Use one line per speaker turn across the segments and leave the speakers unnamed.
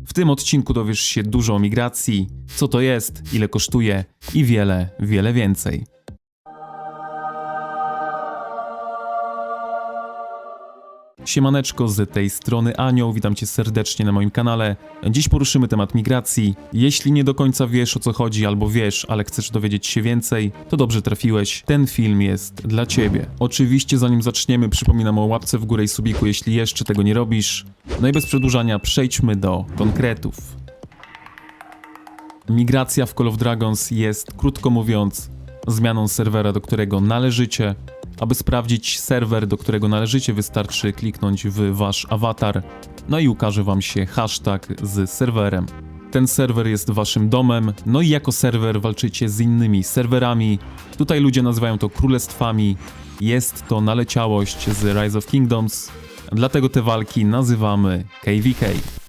W tym odcinku dowiesz się dużo o migracji, co to jest, ile kosztuje i wiele, wiele więcej. Siemaneczko, z tej strony Anioł, witam cię serdecznie na moim kanale. Dziś poruszymy temat migracji. Jeśli nie do końca wiesz, o co chodzi, albo wiesz, ale chcesz dowiedzieć się więcej, to dobrze trafiłeś, ten film jest dla ciebie. Oczywiście zanim zaczniemy, przypominam o łapce w górę i subiku, jeśli jeszcze tego nie robisz. No i bez przedłużania przejdźmy do konkretów. Migracja w Call of Dragons jest, krótko mówiąc, zmianą serwera, do którego należycie. Aby sprawdzić serwer, do którego należycie, wystarczy kliknąć w wasz awatar, no i ukaże wam się hashtag z serwerem. Ten serwer jest waszym domem, no i jako serwer walczycie z innymi serwerami. Tutaj ludzie nazywają to królestwami, jest to naleciałość z Rise of Kingdoms, dlatego te walki nazywamy KVK.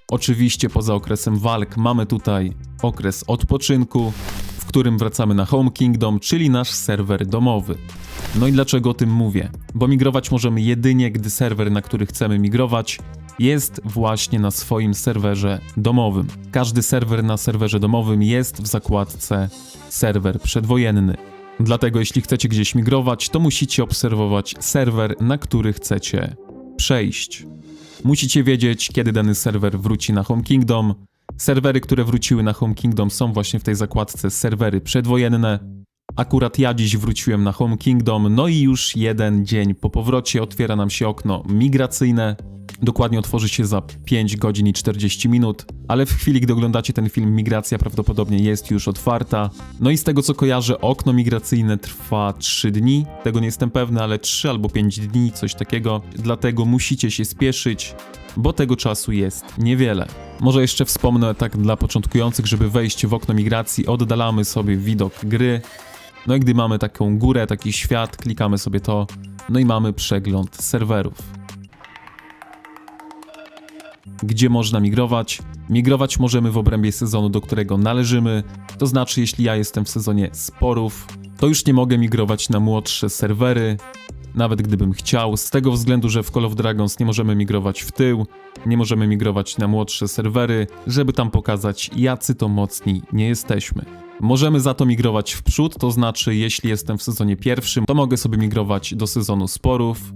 Oczywiście poza okresem walk mamy tutaj okres odpoczynku, w którym wracamy na Home Kingdom, czyli nasz serwer domowy. No i dlaczego o tym mówię? Bo migrować możemy jedynie, gdy serwer, na który chcemy migrować, jest właśnie na swoim serwerze domowym. Każdy serwer na serwerze domowym jest w zakładce serwer przedwojenny. Dlatego jeśli chcecie gdzieś migrować, to musicie obserwować serwer, na który chcecie przejść. Musicie wiedzieć, kiedy dany serwer wróci na Home Kingdom. Serwery, które wróciły na Home Kingdom, są właśnie w tej zakładce serwery przedwojenne. Akurat ja dziś wróciłem na Home Kingdom, no i już jeden dzień po powrocie otwiera nam się okno migracyjne. Dokładnie otworzy się za 5 godzin i 40 minut, ale w chwili, gdy oglądacie ten film, migracja prawdopodobnie jest już otwarta. No i z tego co kojarzę, okno migracyjne trwa 3 dni, tego nie jestem pewny, ale 3 albo 5 dni, coś takiego. Dlatego musicie się spieszyć, bo tego czasu jest niewiele. Może jeszcze wspomnę tak dla początkujących, żeby wejść w okno migracji, oddalamy sobie widok gry. No i gdy mamy taką górę, taki świat, klikamy sobie to, no i mamy przegląd serwerów. Gdzie można migrować? Migrować możemy w obrębie sezonu, do którego należymy, to znaczy jeśli ja jestem w sezonie sporów, to już nie mogę migrować na młodsze serwery, nawet gdybym chciał, z tego względu, że w Call of Dragons nie możemy migrować w tył, nie możemy migrować na młodsze serwery, żeby tam pokazać, jacy to mocni nie jesteśmy. Możemy za to migrować w przód, to znaczy jeśli jestem w sezonie pierwszym, to mogę sobie migrować do sezonu sporów,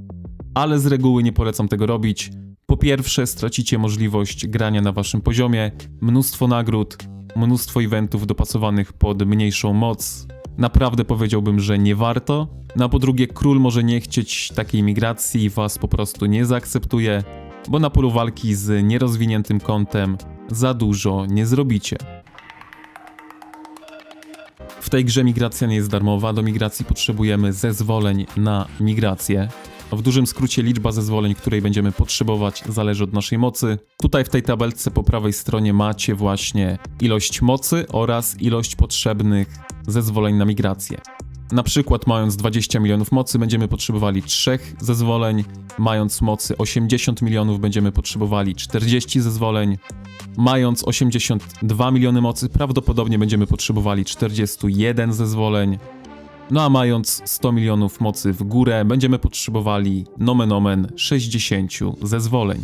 ale z reguły nie polecam tego robić. Po pierwsze, stracicie możliwość grania na waszym poziomie, mnóstwo nagród, mnóstwo eventów dopasowanych pod mniejszą moc. Naprawdę powiedziałbym, że nie warto. No a po drugie, król może nie chcieć takiej migracji i was po prostu nie zaakceptuje, bo na polu walki z nierozwiniętym kontem za dużo nie zrobicie. W tej grze migracja nie jest darmowa, do migracji potrzebujemy zezwoleń na migrację. W dużym skrócie liczba zezwoleń, której będziemy potrzebować, zależy od naszej mocy. Tutaj w tej tabelce po prawej stronie macie właśnie ilość mocy oraz ilość potrzebnych zezwoleń na migrację. Na przykład mając 20 milionów mocy będziemy potrzebowali 3 zezwoleń, mając mocy 80 milionów będziemy potrzebowali 40 zezwoleń, mając 82 miliony mocy prawdopodobnie będziemy potrzebowali 41 zezwoleń, no a mając 100 milionów mocy w górę będziemy potrzebowali nomen omen 60 zezwoleń.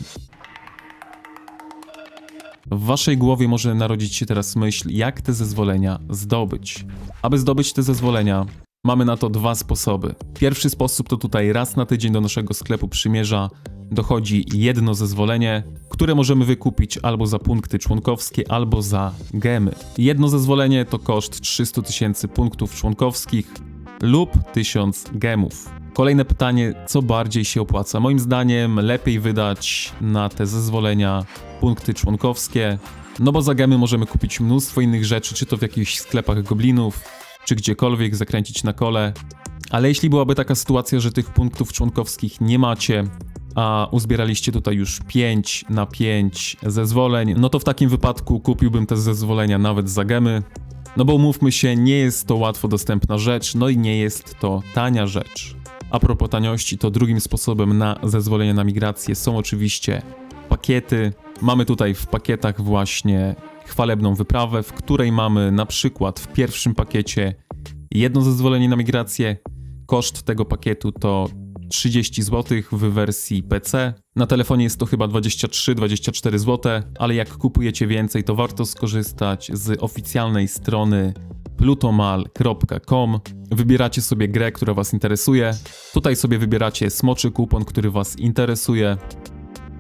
W waszej głowie może narodzić się teraz myśl, jak te zezwolenia zdobyć. Aby zdobyć te zezwolenia, mamy na to 2 sposoby. Pierwszy sposób to tutaj raz na tydzień do naszego sklepu przymierza dochodzi jedno zezwolenie, które możemy wykupić albo za punkty członkowskie, albo za gemy. Jedno zezwolenie to koszt 300 000 punktów członkowskich lub 1000 gemów. Kolejne pytanie, co bardziej się opłaca? Moim zdaniem lepiej wydać na te zezwolenia punkty członkowskie, no bo za gemy możemy kupić mnóstwo innych rzeczy, czy to w jakichś sklepach goblinów, czy gdziekolwiek, zakręcić na kole. Ale jeśli byłaby taka sytuacja, że tych punktów członkowskich nie macie, a uzbieraliście tutaj już 5 na 5 zezwoleń, no to w takim wypadku kupiłbym te zezwolenia nawet za gemy. No bo umówmy się, nie jest to łatwo dostępna rzecz, no i nie jest to tania rzecz. A propos taniości, to drugim sposobem na zezwolenie na migrację są oczywiście pakiety. Mamy tutaj w pakietach właśnie chwalebną wyprawę, w której mamy na przykład w pierwszym pakiecie jedno zezwolenie na migrację. Koszt tego pakietu to 30 zł w wersji PC. Na telefonie jest to chyba 23-24 zł, ale jak kupujecie więcej, to warto skorzystać z oficjalnej strony plutomal.com. Wybieracie sobie grę, która Was interesuje. Tutaj sobie wybieracie smoczy kupon, który Was interesuje.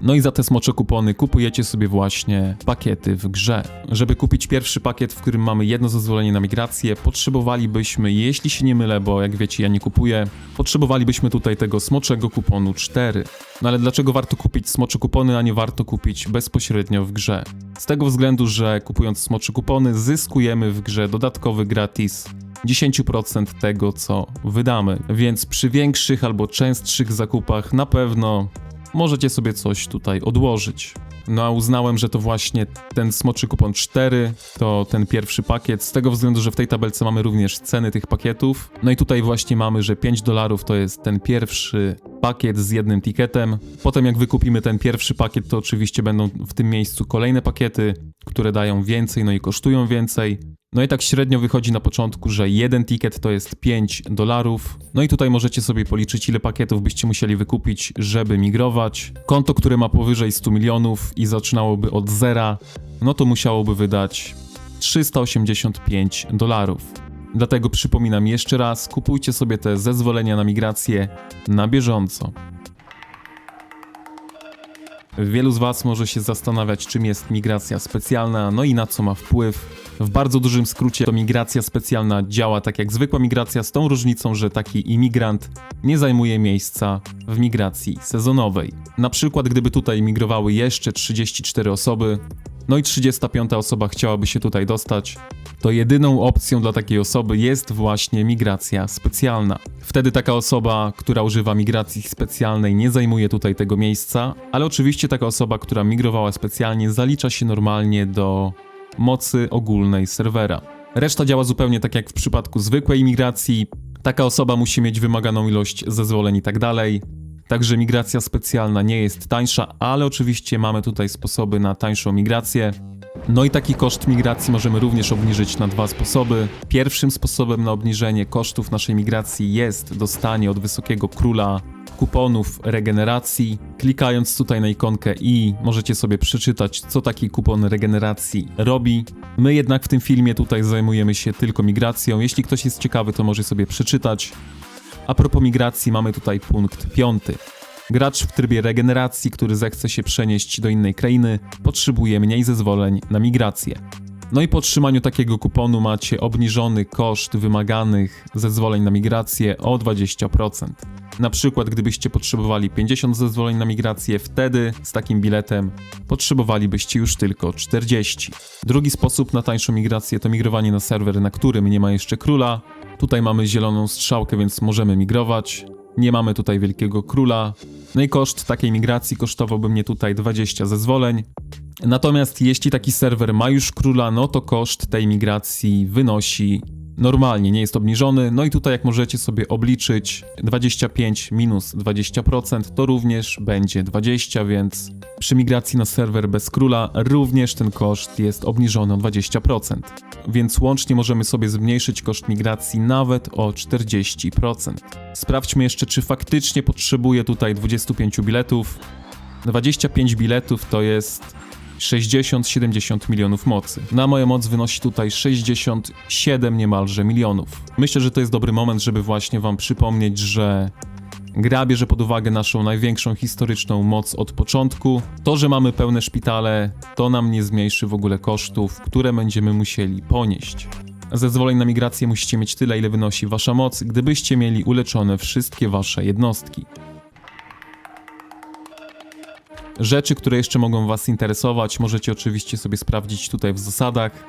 No i za te smocze kupony kupujecie sobie właśnie pakiety w grze. Żeby kupić pierwszy pakiet, w którym mamy jedno zezwolenie na migrację, potrzebowalibyśmy, jeśli się nie mylę, bo jak wiecie ja nie kupuję, potrzebowalibyśmy tutaj tego smoczego kuponu 4. No ale dlaczego warto kupić smocze kupony, a nie warto kupić bezpośrednio w grze? Z tego względu, że kupując smocze kupony zyskujemy w grze dodatkowy gratis 10% tego, co wydamy. Więc przy większych albo częstszych zakupach na pewno możecie sobie coś tutaj odłożyć. No a uznałem, że to właśnie ten smoczy kupon 4 to ten pierwszy pakiet, z tego względu, że w tej tabelce mamy również ceny tych pakietów. No i tutaj właśnie mamy, że $5 to jest ten pierwszy pakiet z jednym ticketem. Potem jak wykupimy ten pierwszy pakiet, to oczywiście będą w tym miejscu kolejne pakiety, które dają więcej, no i kosztują więcej. No i tak średnio wychodzi na początku, że jeden ticket to jest $5. No i tutaj możecie sobie policzyć, ile pakietów byście musieli wykupić, żeby migrować. Konto, które ma powyżej 100 milionów i zaczynałoby od zera, no to musiałoby wydać $385. Dlatego przypominam jeszcze raz, kupujcie sobie te zezwolenia na migrację na bieżąco. Wielu z Was może się zastanawiać, czym jest migracja specjalna, no i na co ma wpływ. W bardzo dużym skrócie to migracja specjalna działa tak jak zwykła migracja, z tą różnicą, że taki imigrant nie zajmuje miejsca w migracji sezonowej. Na przykład gdyby tutaj migrowały jeszcze 34 osoby, no i 35 osoba chciałaby się tutaj dostać, to jedyną opcją dla takiej osoby jest właśnie migracja specjalna. Wtedy taka osoba, która używa migracji specjalnej, nie zajmuje tutaj tego miejsca, ale oczywiście taka osoba, która migrowała specjalnie, zalicza się normalnie do mocy ogólnej serwera. Reszta działa zupełnie tak jak w przypadku zwykłej migracji. Taka osoba musi mieć wymaganą ilość zezwoleń i tak dalej. Także migracja specjalna nie jest tańsza, ale oczywiście mamy tutaj sposoby na tańszą migrację. No i taki koszt migracji możemy również obniżyć na dwa sposoby. Pierwszym sposobem na obniżenie kosztów naszej migracji jest dostanie od Wysokiego Króla kuponów regeneracji. Klikając tutaj na ikonkę i możecie sobie przeczytać, co taki kupon regeneracji robi. My jednak w tym filmie tutaj zajmujemy się tylko migracją. Jeśli ktoś jest ciekawy, to może sobie przeczytać. A propos migracji mamy tutaj punkt 5. Gracz w trybie regeneracji, który zechce się przenieść do innej krainy, potrzebuje mniej zezwoleń na migrację. No i po otrzymaniu takiego kuponu macie obniżony koszt wymaganych zezwoleń na migrację o 20%. Na przykład gdybyście potrzebowali 50 zezwoleń na migrację, wtedy z takim biletem potrzebowalibyście już tylko 40. Drugi sposób na tańszą migrację to migrowanie na serwer, na którym nie ma jeszcze króla. Tutaj mamy zieloną strzałkę, więc możemy migrować. Nie mamy tutaj Wielkiego Króla. No i koszt takiej migracji kosztowałby mnie tutaj 20 zezwoleń. Natomiast jeśli taki serwer ma już króla, no to koszt tej migracji wynosi normalnie, nie jest obniżony. No i tutaj jak możecie sobie obliczyć 25 minus 20% to również będzie 20, więc przy migracji na serwer bez króla również ten koszt jest obniżony o 20%. Więc łącznie możemy sobie zmniejszyć koszt migracji nawet o 40%. Sprawdźmy jeszcze, czy faktycznie potrzebuję tutaj 25 biletów. 25 biletów to jest 60-70 milionów mocy. Na moją moc wynosi tutaj 67 niemalże milionów. Myślę, że to jest dobry moment, żeby właśnie wam przypomnieć, że gra bierze pod uwagę naszą największą historyczną moc od początku. To, że mamy pełne szpitale, to nam nie zmniejszy w ogóle kosztów, które będziemy musieli ponieść. Zezwoleń na migrację musicie mieć tyle, ile wynosi wasza moc, gdybyście mieli uleczone wszystkie wasze jednostki. Rzeczy, które jeszcze mogą was interesować, możecie oczywiście sobie sprawdzić tutaj w zasadach.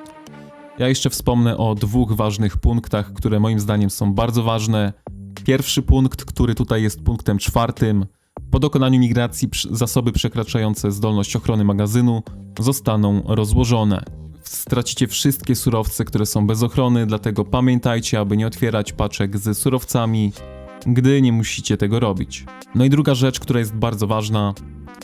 Ja jeszcze wspomnę o dwóch ważnych punktach, które moim zdaniem są bardzo ważne. Pierwszy punkt, który tutaj jest punktem 4. Po dokonaniu migracji zasoby przekraczające zdolność ochrony magazynu zostaną rozłożone. Stracicie wszystkie surowce, które są bez ochrony, dlatego pamiętajcie, aby nie otwierać paczek z surowcami, gdy nie musicie tego robić. No i druga rzecz, która jest bardzo ważna.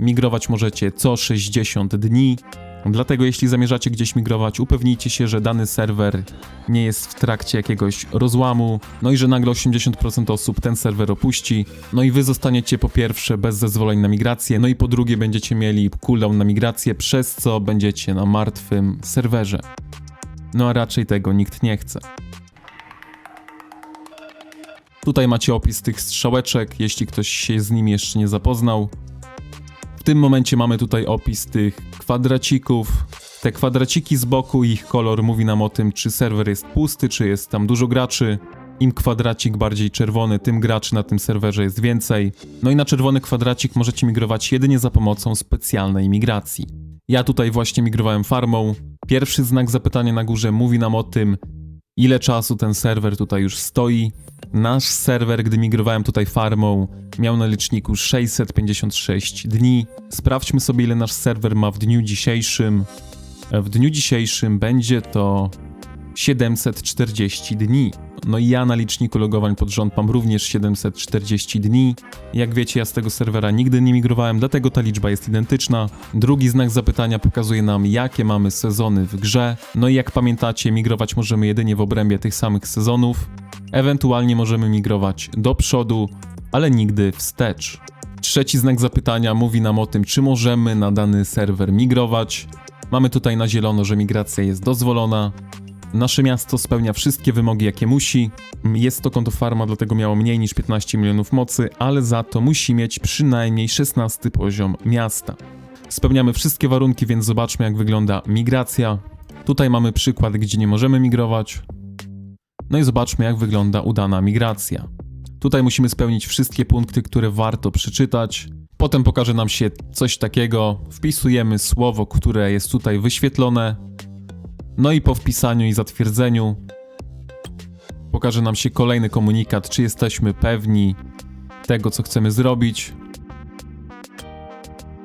Migrować możecie co 60 dni, Dlatego jeśli zamierzacie gdzieś migrować, upewnijcie się, że dany serwer nie jest w trakcie jakiegoś rozłamu, no i że nagle 80% osób ten serwer opuści, no i wy zostaniecie po pierwsze bez zezwoleń na migrację, no i po drugie będziecie mieli cooldown na migrację, przez co będziecie na martwym serwerze. No a raczej tego nikt nie chce. Tutaj macie opis tych strzałeczek, jeśli ktoś się z nimi jeszcze nie zapoznał. W tym momencie mamy tutaj opis tych kwadracików. Te kwadraciki z boku, ich kolor mówi nam o tym, czy serwer jest pusty, czy jest tam dużo graczy. Im kwadracik bardziej czerwony, tym graczy na tym serwerze jest więcej. No i na czerwony kwadracik możecie migrować jedynie za pomocą specjalnej migracji. Ja tutaj właśnie migrowałem farmą. Pierwszy znak zapytania na górze mówi nam o tym, ile czasu ten serwer tutaj już stoi. Nasz serwer, gdy migrowałem tutaj farmą, miał na liczniku 656 dni. Sprawdźmy sobie, ile nasz serwer ma w dniu dzisiejszym. W dniu dzisiejszym będzie to 740 dni. No i ja na liczniku logowań pod rząd mam również 740 dni. Jak wiecie, ja z tego serwera nigdy nie migrowałem, dlatego ta liczba jest identyczna. Drugi znak zapytania pokazuje nam, jakie mamy sezony w grze. No i jak pamiętacie, migrować możemy jedynie w obrębie tych samych sezonów. Ewentualnie możemy migrować do przodu, ale nigdy wstecz. Trzeci znak zapytania mówi nam o tym, czy możemy na dany serwer migrować. Mamy tutaj na zielono, że migracja jest dozwolona. Nasze miasto spełnia wszystkie wymogi, jakie musi. Jest to konto farma, dlatego miało mniej niż 15 milionów mocy, ale za to musi mieć przynajmniej 16 poziom miasta. Spełniamy wszystkie warunki, więc zobaczmy, jak wygląda migracja. Tutaj mamy przykład, gdzie nie możemy migrować. No i zobaczmy, jak wygląda udana migracja. Tutaj musimy spełnić wszystkie punkty, które warto przeczytać. Potem pokaże nam się coś takiego. Wpisujemy słowo, które jest tutaj wyświetlone. No i po wpisaniu i zatwierdzeniu pokaże nam się kolejny komunikat, czy jesteśmy pewni tego, co chcemy zrobić.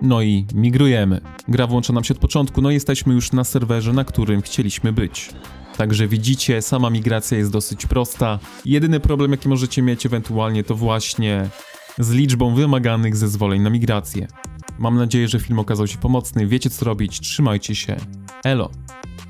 No i migrujemy. Gra włącza nam się od początku, no i jesteśmy już na serwerze, na którym chcieliśmy być. Także widzicie, sama migracja jest dosyć prosta. Jedyny problem, jaki możecie mieć ewentualnie, to właśnie z liczbą wymaganych zezwoleń na migrację. Mam nadzieję, że film okazał się pomocny, wiecie co robić, trzymajcie się, elo!